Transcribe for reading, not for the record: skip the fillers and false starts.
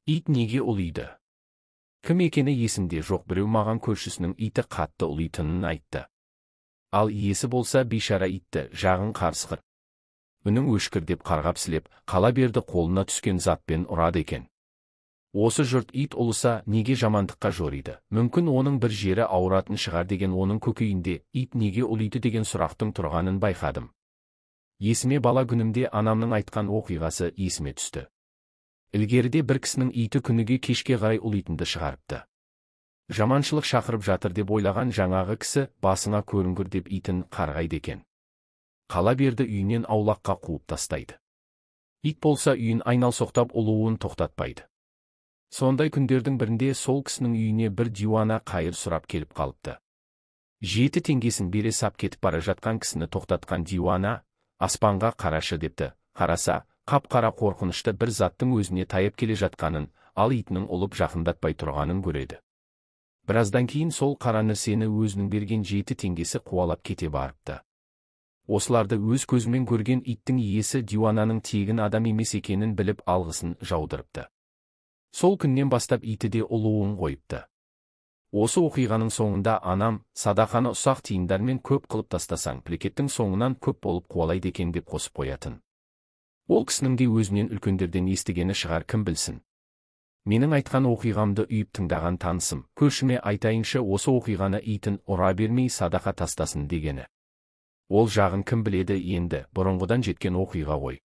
Ит неге ұлиды? Кім екені есімде жоқ, біреу маған көршісінің иті қатты ұлитынын айтты. Ал иесі болса бейшара итті жағын қарсқыр, үнің өшкір деп қарғап-сілеп, қала берді қолына түскен затпен ұрады екен. Осы жұрт ит ұлыса неге жамандыққа жориды? Мүмкін оның бір жері ауыратын шығар деген оның көкейінде ит неге ұлиды деген сұрақтың тұрғанын байқадым. Есіме бала күнімде анамның айтқан оқиғасы есіме түсті. Ілгеріде бір кісінің иті күніге кешке қарай ұлитынды шығарыпты. Жаманшылық шақырып жатыр деп ойлаған жаңағы кісі басыңа көрінгір деп итін қарғайды екен. Қала берді үйінен аулаққа қуып тастайды. Ит болса үйін айналсоқтап ұлуын тоқтатпайды. Сондай күндердің бірінде сол кісінің үйіне бір диуана қайыр сұрап келіп қалыпты. 7 теңгесін бере сап кетіп бара жатқан кісіні тоқтатқан диуана, аспанға қарашы депті. Қараса, қап-қара қорқынышты бір заттың өзіне таяп келе жатқанын, ал итінің ұлып жақындатпай тұрғанын көреді. Біраздан кейін сол қара нәрсені өзінің берген 7 теңгесі қуалап кете барыпты. Осыларды өз көзімен көрген иттің иесі диуананың тегін адам емес екенін біліп алғысын жаудырыпты. Сол күннен бастап иті де ұлуын қойыпты. Осы оқиғаның соңында анам, садақаны ұсақ тиындармен көп қылып тастасаң, пілекеттің соңынан көп болып қуалайды екен деп қосып қоятын. Ол кісінің де өзінен үлкендерден естігені шығар, кім білсін. Менің айтқан оқиғамды үйіп тыңдаған танысым, көршіме айтайыншы осы оқиғаны итін ұра бермей садақа тастасын дегені. Ол жағын кім біледі енді, бұрынғыдан жеткен оқиға ғой.